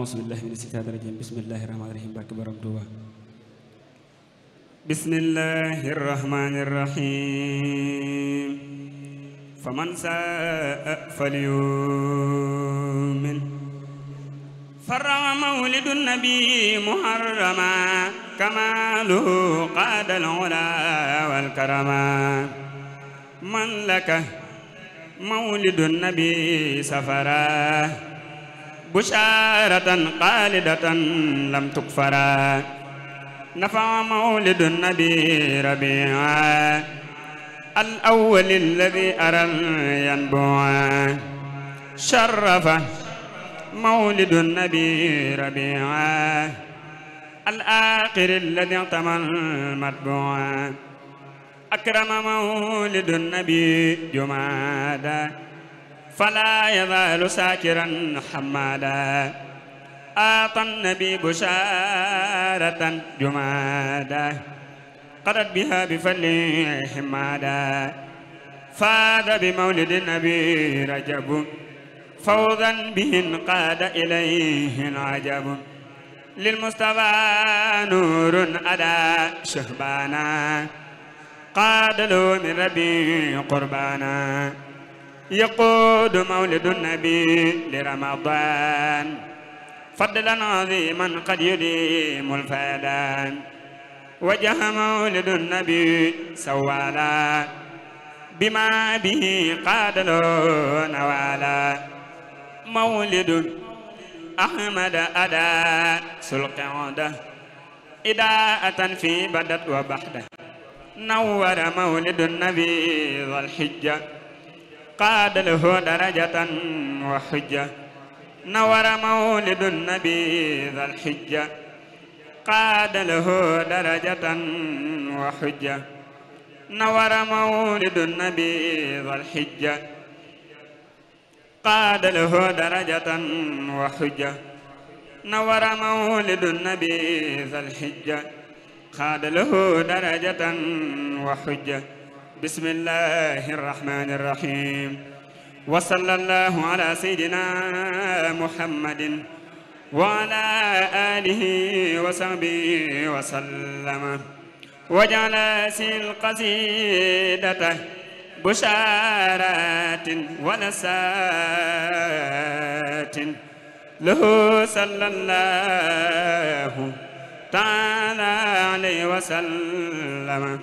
أعوذ بالله من الشيطان الرجيم بسم الله الرحمن الرحيم barke Borom Tuuba بسم الله الرحمن الرحيم فمن شاء فليؤمن فرع مولد النبي محرما كماله قاد العلا والكرما من لك مولد النبي سفرا بشارة خالدة لم تكفرا نفع مولد النبي ربيعا الأول الذي أرى ينبوعا شرف مولد النبي ربيعا الآخر الذي اعتمل مطبوعا أكرم مولد النبي جمادا فلا يزال ساكرا حمادا آتى النبي بشارة جمادا قرت بها بفل حمادا فاز بمولد النبي رجب فوضا به انقاد إليه العجب للمصطفى نور أدا شهبانا قاد له من ربي قربانا يقود مولد النبي لرمضان فضلا عظيما قد يديم الفيدان وجه مولد النبي سوالا بما به قاد له نوالا مولد أحمد أدا سلقعده إداءة في بدت وبحده نور مولد النبي ذو الحجة قاد له درجة وحجة نور مولد النبي ذو الحجة قاد له درجة وحجة نور مولد النبي ذو الحجة قاد له درجة وحجة نور مولد النبي ذو الحجة قاد له درجة وحجة بسم الله الرحمن الرحيم وصلى الله على سيدنا محمد وعلى آله وصحبه وسلم وجعل القصيدة بشارات ونسات له صلى الله تعالى عليه وسلم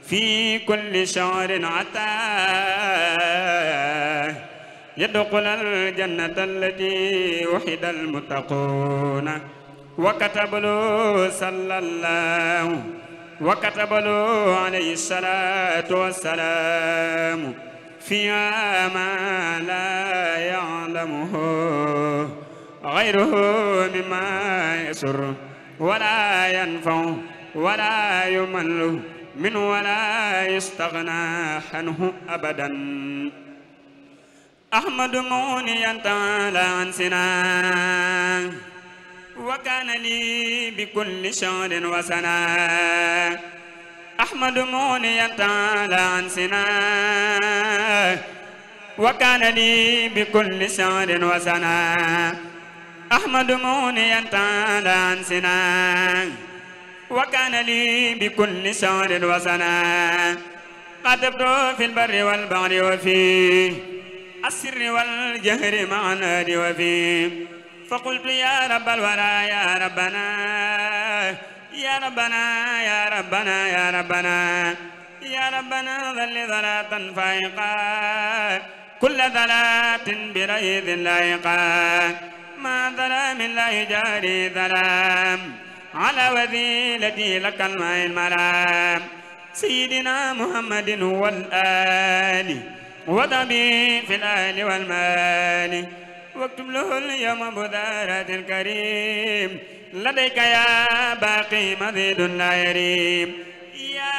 في كل شهر عتاه يدخل الجنة التي وحد المتقون وكتب له صلى الله وكتب له عليه الصلاة والسلام فيها ما لا يعلمه غيره مما يسر ولا ينفع ولا يمل منه ولا يستغنى عنه أبدا أحمد مغنيا تعالى عن سنان وكان لي بكل شهر وسنة أحمد مغنيا تعالى عن سنان وكان لي بكل شهر وسنة أحمد مغنيا تعالى عن سنان وكان لي بكل شهر وسنة قدبت في البر والبحر وفي السر والجهر مع الهادي وفي فقلت يا رب الورى يا ربنا يا ربنا يا ربنا يا ربنا يا ربنا ظل ظلاة فائقا كل ظلاة بريد لائقا ما ظلام لا يجاري ظلام على وذيلتي لك الماء المرام سيدنا محمد والآل وضبي في الآل والمال واكتب له اليوم بذارة الكريم لديك يا باقي مزيد لا يريم يا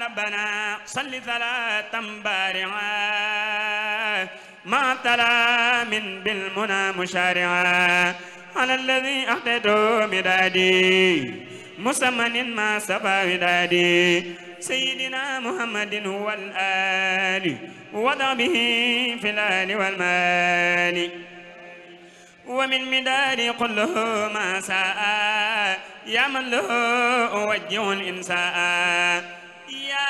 ربنا صل صلاة بارعة مع تلام بالمنى مشارعة على الذي أحدثه مدادي مسمن ما سفى ودادي سيدنا محمد هو الآل وضع به في الآل والمال ومن مداري قل له ما ساء يا من له أوجه الإنساء يا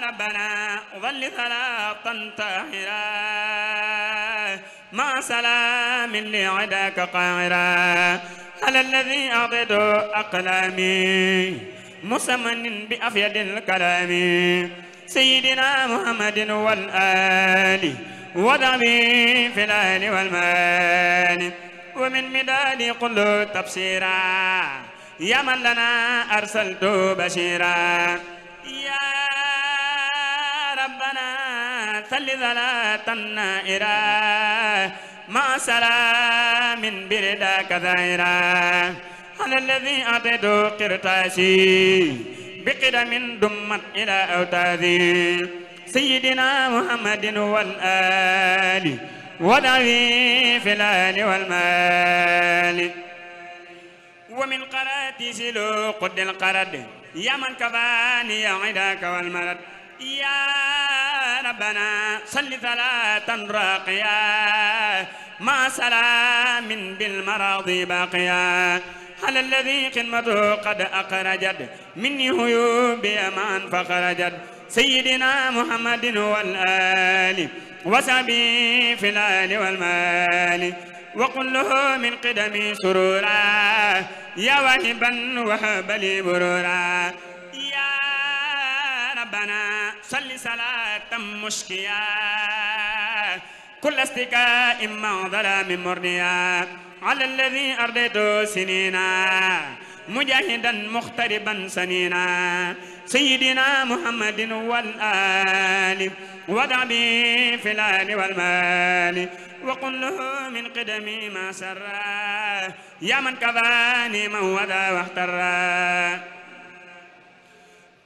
ربنا ظل ثلاثا طاهرا مع سلام لعداك قاهرا على الذي أعطيت أقلامي مسمن بأفيد الكلام سيدنا محمد والآل ودعبي في الآل والمال ومن مدادي قل تبصيرا يا من لنا أرسلت بشيرا يا ربنا ثل ذلات النائرا مع سلام برداك ظاهرا على الذي أعطيت قرطاسي بقدم دمت إلى أوتاذي سيدنا محمد والآل ودعوي في الآل والمال ومن قراتي سلو قد القرد يا من كفاني عداك والمرد يا ربنا صل صلاة راقيا مع سلام بالمراضي باقيا على الذي خدمته قد أخرجت مني هيوبي معا فخرجت سيدنا محمد والآل وسبي في الآل والمال وقل له من قدمي سرورا يا واهبا وهب لي برورا يا ربنا صل صلاة مشكيا كل استكاء مع ظلام مرديا على الذي أرديت سنينا مجاهدا مختربا سنينا سيدنا محمد والآل ودعبي في الآل والمال وقل له من قدمي ما سرا يا من كفاني موذا واحترا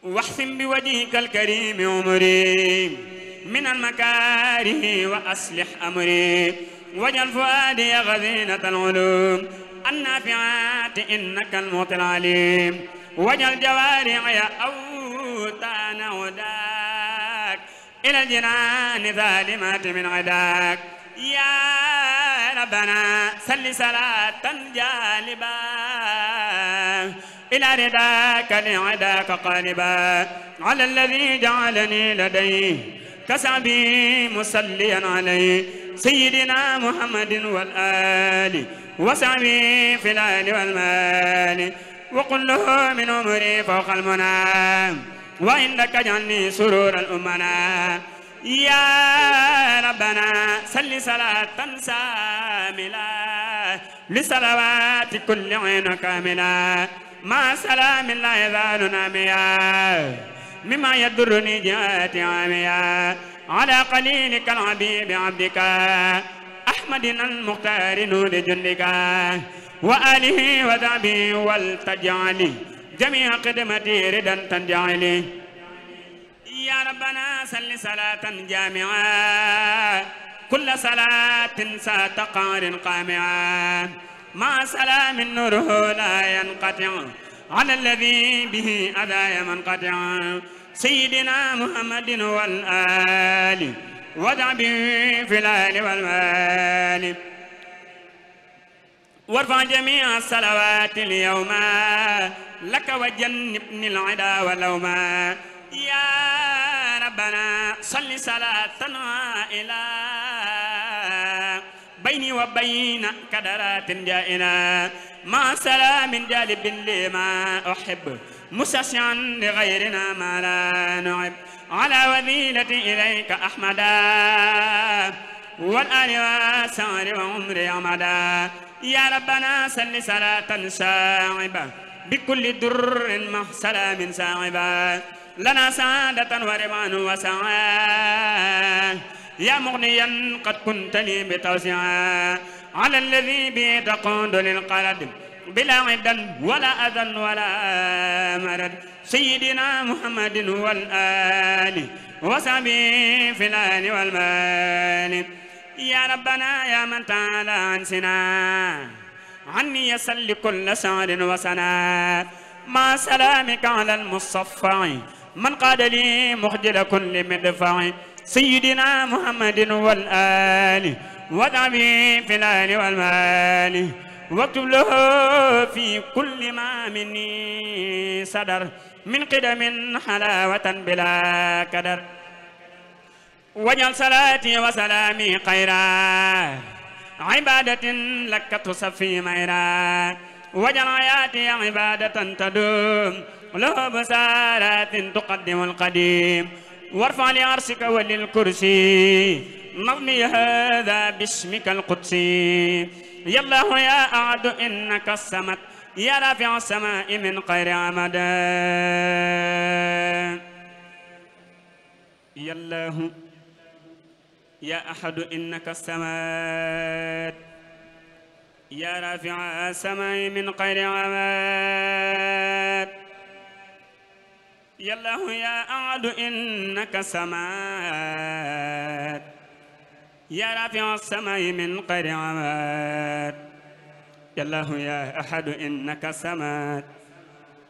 واحسن بوجهك الكريم عمري من المكاره وأصلح أمري واجعل فؤادي غزينة العلوم النافعات إنك المعطي العليم واجعل جوارحي أوتان هداك إلى الجنان ظالمات من عداك يا ربنا سل صلاة جالبا إلى رداك لعداك قالبا على الذي جعلني لديه كسعبي مصليا عليه سيدنا محمد والآل وسعبي في الآل والمال وقل له من عمري فوق المنى وإنك اجعلني سرور الأمنا يا ربنا سل صلاة ساملة لصلوات كل عين كاملة مع سلام لا يزال ناميا مما يضرني جهات عاميا على قليلك العبيب عبدك أحمدنا المختار نور جندك وآله وذعبه ولتجعلي جميع قدمتي ردا تنجعلي يا ربنا سل صلاة جامعة كل صلاة سات قار قامعة مع سلام نوره لا ينقطع على الذي به أذى منقطع سيدنا محمد والآل ودعبه في الآل والمال وارفع جميع الصلوات اليوم لك وجنبني العدا واللوما يا ربنا صل صلاة إلى بيني وبين كدرات جائنا مع سلام جالب لما أحب مسسعا لغيرنا ما لا نعب على وذيلتي إليك أحمدا والآل وسعر وعمري عمدا يا ربنا سل صلاة ساعبة بكل در مع سلام ساعبة لنا سعادة ورضوان وسعادة يا مغنيا قد كنت لي بتوسعا على الذي به تقود للقرد بلا عدا ولا أذى ولا مرد سيدنا محمد والآل وصحبه في الآل والمال يا ربنا يا من تعالى عن سنا عني يسل كل سعر وسنا مع سلامك على المصفع من قاد لي مخجل كل مدفع سيدنا محمد والآل وذعبي في الآل والمال واكتب له في كل ما مني صدر من قدم حلاوة بلا كدر واجعل صلاتي وسلامي خيرا عبادة لك تصفي ميرا واجعل حياتي عبادة تدوم له بسارات تقدم القديم وارفع لعرشك وللكرسي نظمي هذا باسمك القدسي يا الله يا أعد إنك الصمد يا رافع السماء من غير عمد يا الله يا أحد إنك الصمد يا رافع السماء من غير عمد يا الله يا أعد إنك الصمد يا رافع السماء من غير عمد يا الله يا أحد إنك الصمد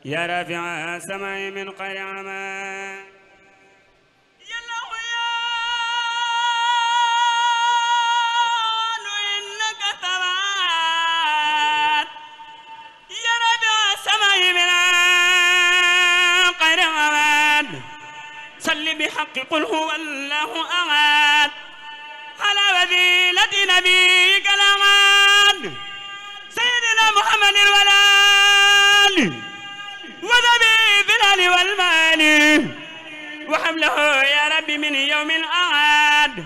يا رافع السماء من غير عمد بحق قل هو الله أحد على وذيلة نبيك الأحد سيدنا محمد والآل وذبي بالآل والمال وحمله يا ربي من يوم الأحد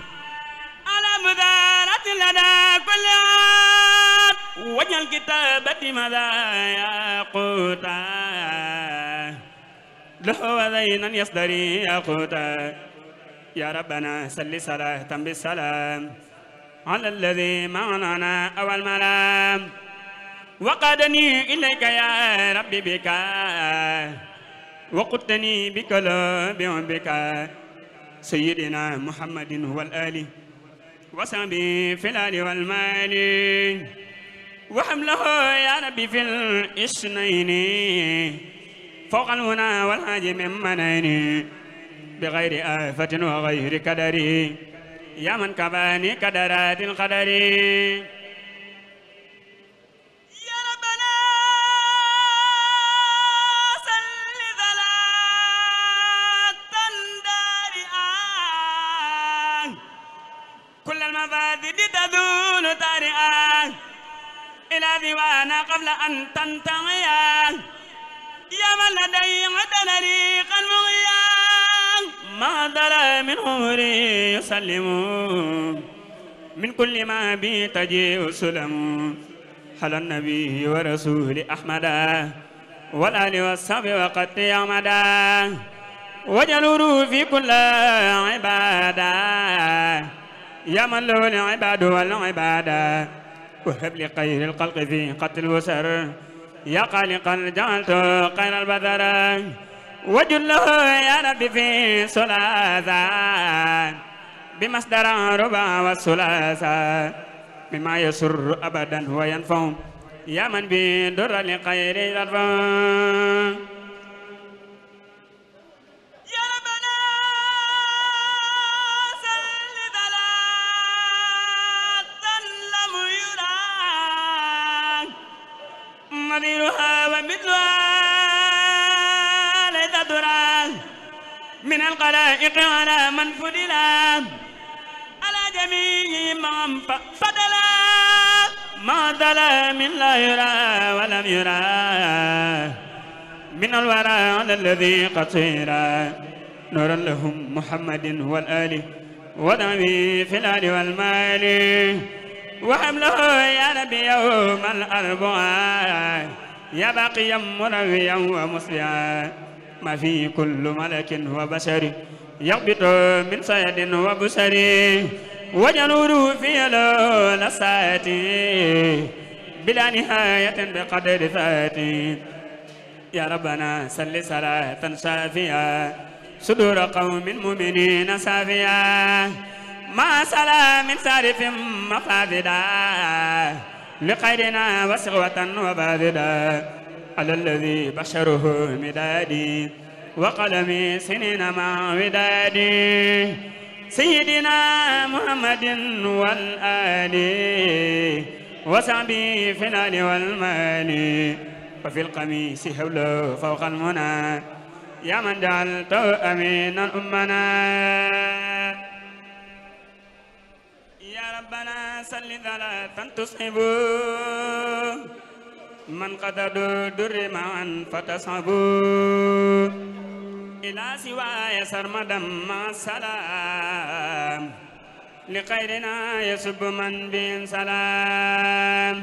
على مدارة لدى كل عاد واجعل كتابتي مذايا قوتا له وذينا يصدري ياقوتا يا ربنا سل صلاة بالسلام على الذي معنا أول ملام وقادني إليك يا ربي بك وقدتني بك لا بك سيدنا محمد والآل وصحبه في الآل والمال وحمله يا ربي في الإثنين فوق المنى والحاج من منين بغير آفة وغير كدر يا من كفاني كدرات القدر يا ربنا صل صلاة دارئة كل المفاسد تزول طارئة إلى ديوانا قبل أن تنتهي يا من لدي عدن ريقا مغيا ما دل من عمري يسلم من كل ما بي تجيء سلم حل النبي ورسول أحمد والآل والصحب وقد يعمدا وجلوا في كل عبادة يا من له العباد والعبادة وهب لي خير الخلق في قتل الوسر يا خالقا جعلت خير البذر وجله يا ربي في ثلاثة بمصدر ربع والثلاثة مما يسر أبدا وينفع يا من بدر لخير يرفع نظيرها ومثلها ليس ترى من الخلائق على من فضلا على جميع من فضلا ما ظلم لا يرى ولم يرى من الورى على الذي قصيرا نورا لهم محمد والآل ودعمي في الآل والمال وحمله يا نبي يوم الأربعاء يا باقيا مرويا ومسبعا ما في كل ملك وبشر يغبط من صيد وبشر وجنور في لولسات بلا نهاية بقدر ذاتي يا ربنا سل صلاة شافية صدور قوم مؤمنين سافية مع سلام سارف مفاددا لخيرنا وسغوة وباددا على الذي بشره مدادي وقلمي سنين مع ودادي سيدنا محمد والآل وصحبه في الآل والمال وفي القميص حوله فوق المنى يا من جعلته أمينا أمنا يا ربنا صل صلاة تصحب من قد در معا فتصحب إلى سواي سرمدا مع السلام لخيرنا يسب من بين سلام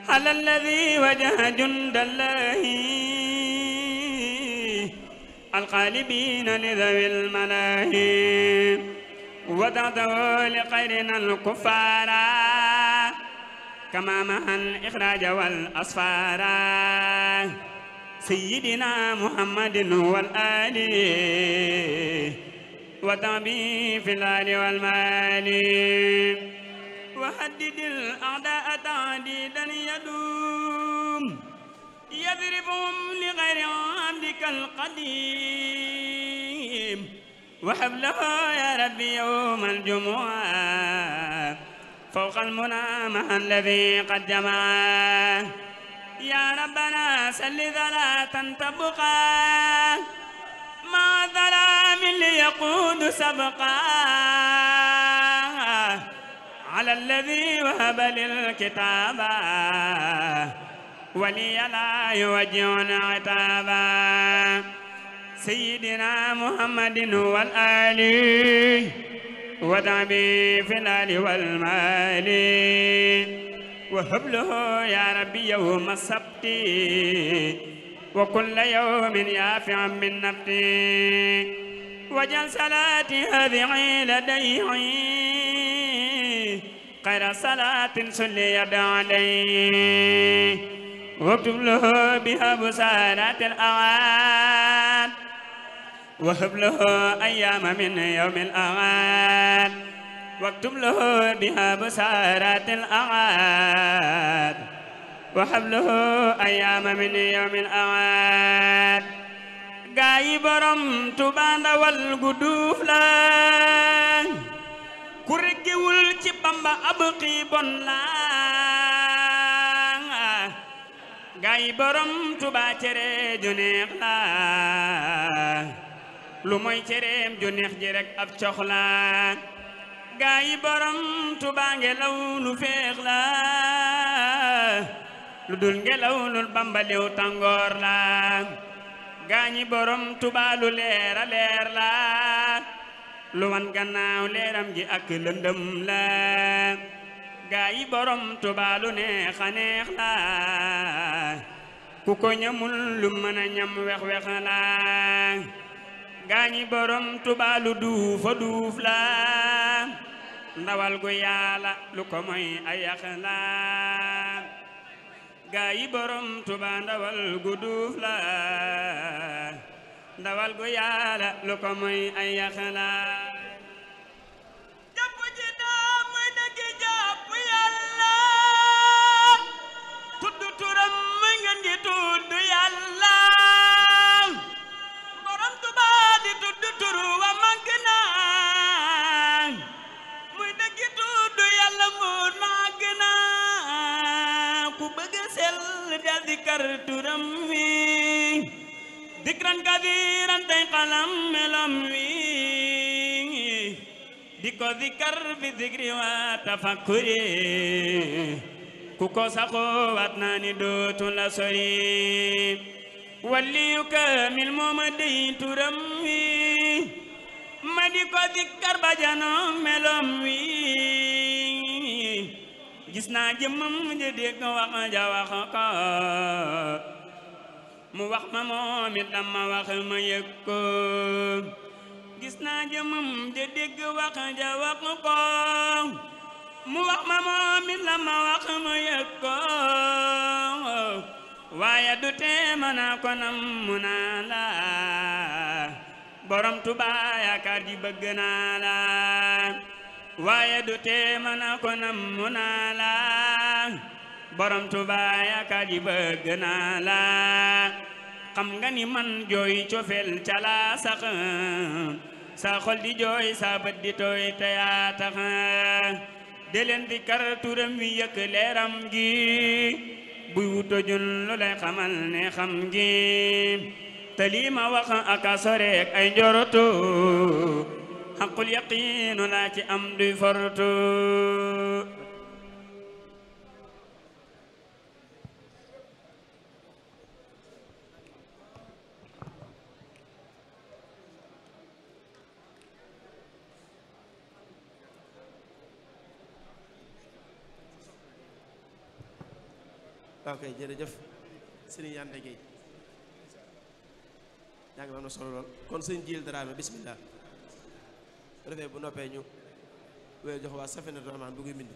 على الذي وجه جند الله القالبين لذوي الملاهي ودعته لخيرنا الكفار كما مع الإخراج والأصفار سيدنا محمد والآل وتعبي في الآل والمال وحدد الأعداء تعديدا يدوم يضربهم لغير عبدك القديم وحبله يا ربي يوم الجمعة فوق المنى مع الذي قد جمع يا ربنا سل صلاة تبقى مع ظلام ليقود سبقا على الذي وهب للكتاب ولي لا يوجهنا عتابا سيدنا محمد والآل ودعبي في الآل والمال وهب له يا ربي يوم السبت وكل يوم يافعا من نفسي وجل صلاتي هذه لديه خير صلاة صليت عليه واكتب له بها بسارات الأعاد وهب له أيام من يوم الأعاد واكتب له بها بسارات الأعاد وهب له أيام من يوم الأعاد gaay borom Tuubaa ndawal gudduuf la ku reggewul ci Bamba ab xiibon la gaay borom Tuubaa cere ju neex la lu moy cereem ju neex ji rek ab cox la gaay borom Tuubaa ngelaw lu feex la lu dul ngelaw lu Bamba lew tàngoor la gaañi borom Tuubaa lu leer a leer la lu wan gannaaw leeram gi ak lëndëm la gaayi borom Tuubaa lu neex a neex la ku ko ñamul lu mën a ñam wex wex la gaañi borom Tuubaa lu duuf a duuf la ndawal gu Yàlla lu ko moy ay yax la gaay borom Tuubaa ndawal gu duuf la ndawal gu Yàlla lu ko moy ay yax la jàpp ji daa muy dëgg jàpp Yàlla tudd turam muy ngeen di tudd Yàlla borom Tuubaa di tudd turu wa màgg na muy dëgg tudd Yàlla mu màgg na ku bëgg sel del dikkar turam wi dikran kadiran tay qalam melam wi di ko dikkar bi dikri wa tafakkuri ku ko saxoo wat naa ni dootu la sori waliyu kaamil mooma dey turam wi ma di ko dikkar ba jano melam wi gis naa jëmmam ja dégg wax ja wax ko mu wax ma moom it la ma wax ma yëg ko gis naa jëmmam ja dégg wax ja wax ko mu wax ma moom it la ma wax ma yëg ko waaye du tee ma naa ko nam mu naa la borom Tuubaa yaakaar ji bëgg naa la waaye du tee ma naa ko nam mu naa la borom Tuubaa yaakaar ji bëgg naa la xam nga ni man jooy cofeel cala sax sa xol di jooy sa bët di tooy te yaa tax de leen di kar turam wi yëkk leeram gi buy wuto jun lu lay xamal ne xam gi te lii ma wax aka soreek ay njoroto xaqul yaqiinu laa ci am duy forto ok jërëjëf sëriñ Yande Gueye yaa ngi am na solo lool kon sëriñ Jiil Daraame bismillah bu defee bu noppee ñu wéy jox waa Safinatoul Amaan bu ngi mbind